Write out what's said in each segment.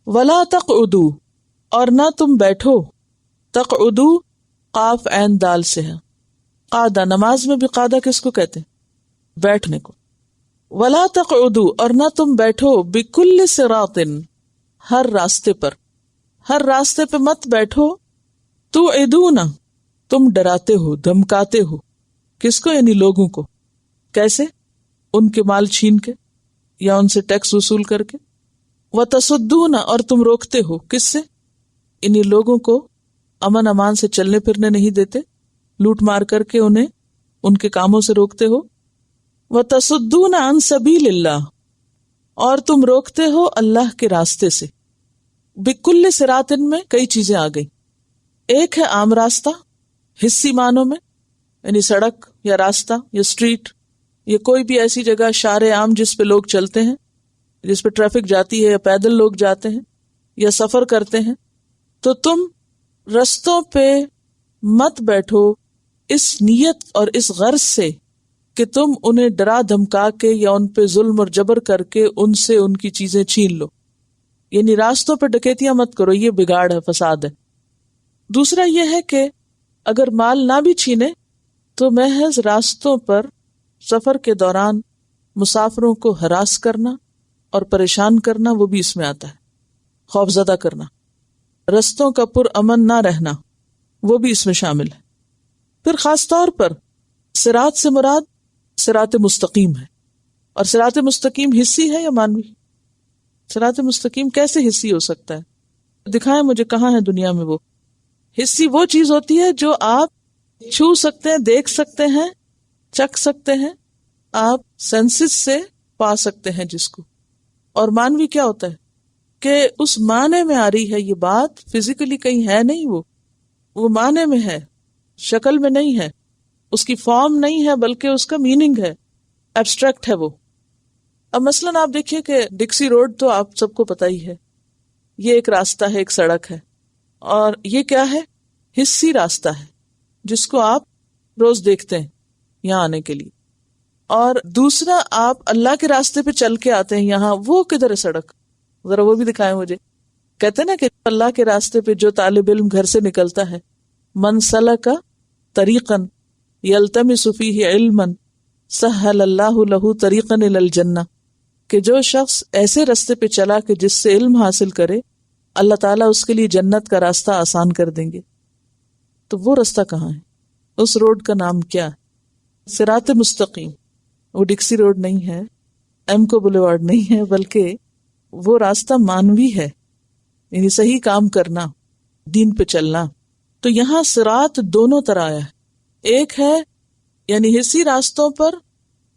ولا تقعدوا، اور نہ تم بیٹھو، تقعدو قاف عین دال سے ہے، قعدہ نماز میں بھی قعدہ کس کو کہتے ہیں؟ بیٹھنے کو. ولا تقعدوا، اور نہ تم بیٹھو، بکل صراط، ہر راستے پر، ہر راستے پہ مت بیٹھو، توعدون، تم ڈراتے ہو دھمکاتے ہو، کس کو؟ یعنی لوگوں کو. کیسے؟ ان کے مال چھین کے یا ان سے ٹیکس وصول کر کے. وتصدون، اور تم روکتے ہو، کس سے؟ انہی لوگوں کو امن امان سے چلنے پھرنے نہیں دیتے، لوٹ مار کر کے انہیں ان کے کاموں سے روکتے ہو. وتصدون عن سبیل اللہ، اور تم روکتے ہو اللہ کے راستے سے. بکل صراط میں کئی چیزیں آ گئی. ایک ہے عام راستہ حصی معنوں میں، یعنی سڑک یا راستہ یا اسٹریٹ یا کوئی بھی ایسی جگہ شارع عام جس پہ لوگ چلتے ہیں، جس پہ ٹریفک جاتی ہے یا پیدل لوگ جاتے ہیں یا سفر کرتے ہیں. تو تم رستوں پہ مت بیٹھو اس نیت اور اس غرض سے کہ تم انہیں ڈرا دھمکا کے یا ان پہ ظلم اور جبر کر کے ان سے ان کی چیزیں چھین لو. یعنی راستوں پہ ڈکیتیاں مت کرو، یہ بگاڑ ہے، فساد ہے. دوسرا یہ ہے کہ اگر مال نہ بھی چھینے تو محض راستوں پر سفر کے دوران مسافروں کو ہراس کرنا اور پریشان کرنا، وہ بھی اس میں آتا ہے. خوف زدہ کرنا، رستوں کا پر امن نہ رہنا، وہ بھی اس میں شامل ہے. پھر خاص طور پر صراط سے مراد صراط مستقیم ہے. اور صراط مستقیم حصی ہے یا مانوی؟ صراط مستقیم کیسے حصی ہو سکتا ہے؟ دکھائیں مجھے کہاں ہے دنیا میں وہ حصی. وہ چیز ہوتی ہے جو آپ چھو سکتے ہیں، دیکھ سکتے ہیں، چکھ سکتے ہیں، آپ سینسز سے پا سکتے ہیں جس کو. اور مانوی کیا ہوتا ہے کہ اس معنی میں آ رہی ہے یہ بات، فزیکلی کہیں ہے نہیں، وہ معنی میں ہے، شکل میں نہیں ہے، اس کی فارم نہیں ہے، بلکہ اس کا میننگ ہے، ایبسٹریکٹ ہے وہ. اب مثلاً آپ دیکھیے کہ ڈکسی روڈ تو آپ سب کو پتہ ہی ہے، یہ ایک راستہ ہے، ایک سڑک ہے. اور یہ کیا ہے؟ حصی راستہ ہے جس کو آپ روز دیکھتے ہیں یہاں آنے کے لیے. اور دوسرا آپ اللہ کے راستے پہ چل کے آتے ہیں یہاں، وہ کدھر ہے سڑک؟ ذرا وہ بھی دکھائیں مجھے. کہتے ہیں نا کہ اللہ کے راستے پہ جو طالب علم گھر سے نکلتا ہے، من سلک طریقا یلتمس فیہ علما سہل اللہ لہ طریقا الی الجنہ، کہ جو شخص ایسے راستے پہ چلا کہ جس سے علم حاصل کرے، اللہ تعالیٰ اس کے لیے جنت کا راستہ آسان کر دیں گے. تو وہ راستہ کہاں ہے؟ اس روڈ کا نام کیا ہے؟ صراط مستقیم. وہ ڈکسی روڈ نہیں ہے، ایم کو بولیوارڈ نہیں ہے، بلکہ وہ راستہ مانوی ہے، یعنی صحیح کام کرنا، دین پہ چلنا. تو یہاں صراط دونوں طرح آیا ہے. ایک ہے یعنی حصی راستوں پر،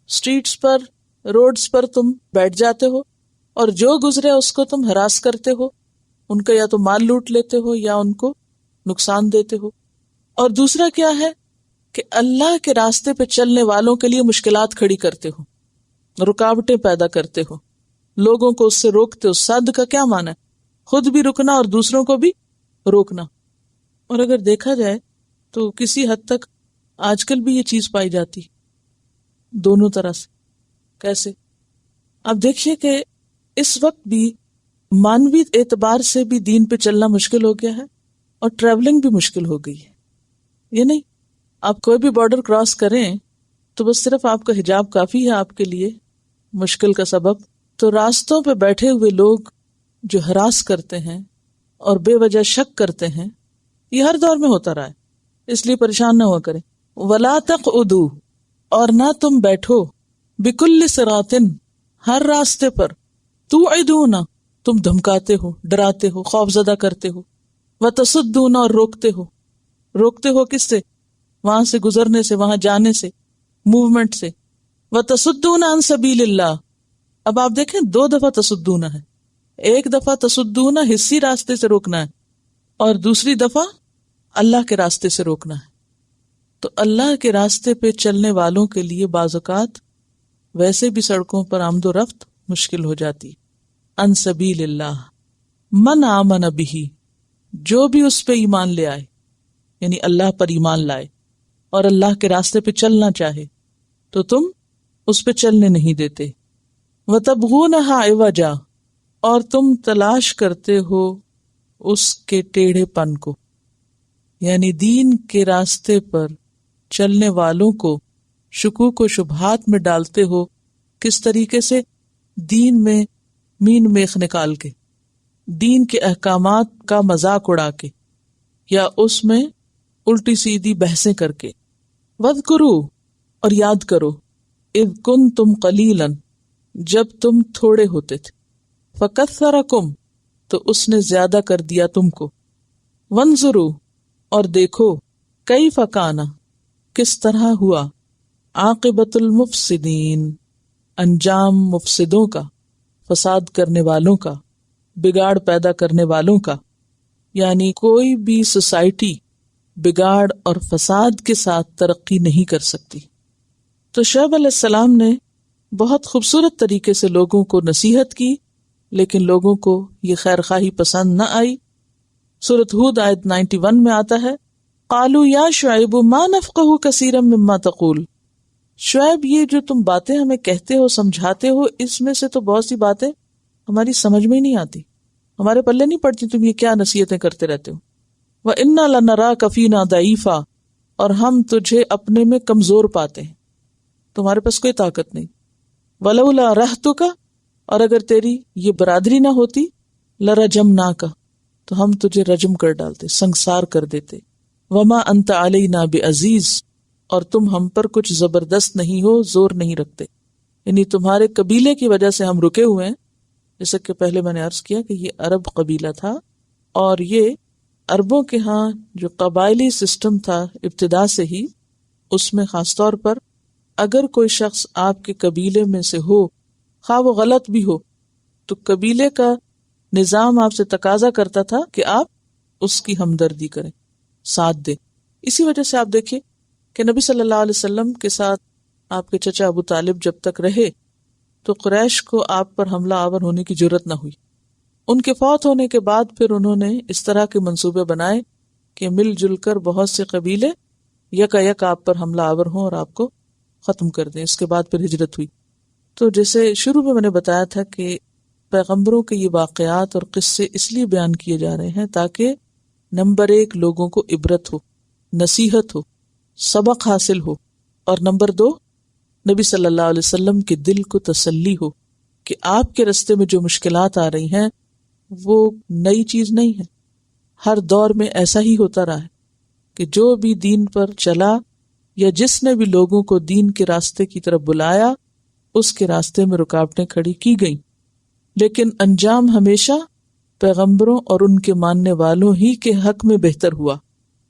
سٹریٹس پر، روڈز پر تم بیٹھ جاتے ہو اور جو گزرے اس کو تم ہراس کرتے ہو، ان کا یا تو مال لوٹ لیتے ہو یا ان کو نقصان دیتے ہو. اور دوسرا کیا ہے کہ اللہ کے راستے پہ چلنے والوں کے لیے مشکلات کھڑی کرتے ہو، رکاوٹیں پیدا کرتے ہو، لوگوں کو اس سے روکتے ہو. صد کا کیا معنی ہے؟ خود بھی رکنا اور دوسروں کو بھی روکنا. اور اگر دیکھا جائے تو کسی حد تک آج کل بھی یہ چیز پائی جاتی دونوں طرح سے. کیسے؟ اب دیکھیے کہ اس وقت بھی مانوی اعتبار سے بھی دین پہ چلنا مشکل ہو گیا ہے اور ٹریولنگ بھی مشکل ہو گئی ہے. یہ نہیں آپ کوئی بھی بارڈر کراس کریں تو بس صرف آپ کا حجاب کافی ہے آپ کے لیے مشکل کا سبب. تو راستوں پہ بیٹھے ہوئے لوگ جو ہراس کرتے ہیں اور بے وجہ شک کرتے ہیں، یہ ہر دور میں ہوتا رہا ہے، اس لیے پریشان نہ ہوا کریں. ولا تقعدوا، اور نہ تم بیٹھو، بکل صراط، ہر راستے پر، توعدون، تم دھمکاتے ہو، ڈراتے ہو، خوف زدہ کرتے ہو، وتصدون، اور روکتے ہو. روکتے ہو کس سے؟ وہاں سے گزرنے سے، وہاں جانے سے، موومنٹ سے. وتصدون عن سبیل اللہ. اب آپ دیکھیں دو دفعہ تصدون ہے. ایک دفعہ تصدون حصی راستے سے روکنا ہے اور دوسری دفعہ اللہ کے راستے سے روکنا ہے. تو اللہ کے راستے پہ چلنے والوں کے لیے بعض اوقات ویسے بھی سڑکوں پر آمد و رفت مشکل ہو جاتی. ان سبیل اللہ من آمن بہ، جو بھی اس پہ ایمان لے آئے، یعنی اللہ پر ایمان لائے اور اللہ کے راستے پہ چلنا چاہے تو تم اس پہ چلنے نہیں دیتے. وتبغونہا عوجا، اور تم تلاش کرتے ہو اس کے ٹیڑھے پن کو، یعنی دین کے راستے پر چلنے والوں کو شکوک و شبہات میں ڈالتے ہو. کس طریقے سے؟ دین میں مین میخ نکال کے، دین کے احکامات کا مذاق اڑا کے، یا اس میں الٹی سیدھی بحثیں کر کے. وَاذْكُرُوا، اور یاد کرو، اذ کنتم قلیلا، جب تم تھوڑے ہوتے تھے، فکثرکم، تو اس نے زیادہ کر دیا تم کو. وانظروا، اور دیکھو، کیف کان، کس طرح ہوا، عاقبۃ المفسدین، انجام مفسدوں کا، فساد کرنے والوں کا، بگاڑ پیدا کرنے والوں کا. یعنی کوئی بھی سوسائٹی بگاڑ اور فساد کے ساتھ ترقی نہیں کر سکتی. تو شعیب علیہ السلام نے بہت خوبصورت طریقے سے لوگوں کو نصیحت کی، لیکن لوگوں کو یہ خیر خواہی پسند نہ آئی. سورۃ ہود آیت 91 میں آتا ہے، قالوا یا شعیب ما نفقہ کثیرا مما تقول، شعیب یہ جو تم باتیں ہمیں کہتے ہو، سمجھاتے ہو، اس میں سے تو بہت سی باتیں ہماری سمجھ میں ہی نہیں آتی، ہمارے پلے نہیں پڑتی، تم یہ کیا نصیحتیں کرتے رہتے ہو. وَإِنَّا لَنَرَاكَ فِينَا ضَعِيفًا، اور ہم تجھے اپنے میں کمزور پاتے ہیں، تمہارے پاس کوئی طاقت نہیں. وَلَوْلَا رَحْتُكَ، اور اگر تیری یہ برادری نہ ہوتی، لَرَجَمْنَاكَ، تو ہم تجھے رجم کر ڈالتے، سنگسار کر دیتے. وَمَا أَنْتَ عَلَيْنَا بِعَزِيزٍ، اور تم ہم پر کچھ زبردست نہیں ہو، زور نہیں رکھتے. یعنی تمہارے قبیلے کی وجہ سے ہم رکے ہوئے ہیں. جیسا کہ پہلے میں نے عرض کیا کہ یہ عرب قبیلہ تھا، اور یہ عربوں کے ہاں جو قبائلی سسٹم تھا ابتدا سے ہی، اس میں خاص طور پر اگر کوئی شخص آپ کے قبیلے میں سے ہو، خواہ وہ غلط بھی ہو، تو قبیلے کا نظام آپ سے تقاضا کرتا تھا کہ آپ اس کی ہمدردی کریں، ساتھ دیں. اسی وجہ سے آپ دیکھیں کہ نبی صلی اللہ علیہ وسلم کے ساتھ آپ کے چچا ابو طالب جب تک رہے تو قریش کو آپ پر حملہ آور ہونے کی جرت نہ ہوئی. ان کے فوت ہونے کے بعد پھر انہوں نے اس طرح کے منصوبے بنائے کہ مل جل کر بہت سے قبیلے یکا یک آپ پر حملہ آور ہوں اور آپ کو ختم کر دیں. اس کے بعد پھر ہجرت ہوئی. تو جیسے شروع میں نے بتایا تھا کہ پیغمبروں کے یہ واقعات اور قصے اس لیے بیان کیے جا رہے ہیں تاکہ نمبر 1 لوگوں کو عبرت ہو، نصیحت ہو، سبق حاصل ہو، اور نمبر 2 نبی صلی اللہ علیہ وسلم کے دل کو تسلی ہو کہ آپ کے رستے میں جو مشکلات آ رہی ہیں وہ نئی چیز نہیں ہے. ہر دور میں ایسا ہی ہوتا رہا ہے کہ جو بھی دین پر چلا یا جس نے بھی لوگوں کو دین کے راستے کی طرف بلایا، اس کے راستے میں رکاوٹیں کھڑی کی گئیں، لیکن انجام ہمیشہ پیغمبروں اور ان کے ماننے والوں ہی کے حق میں بہتر ہوا.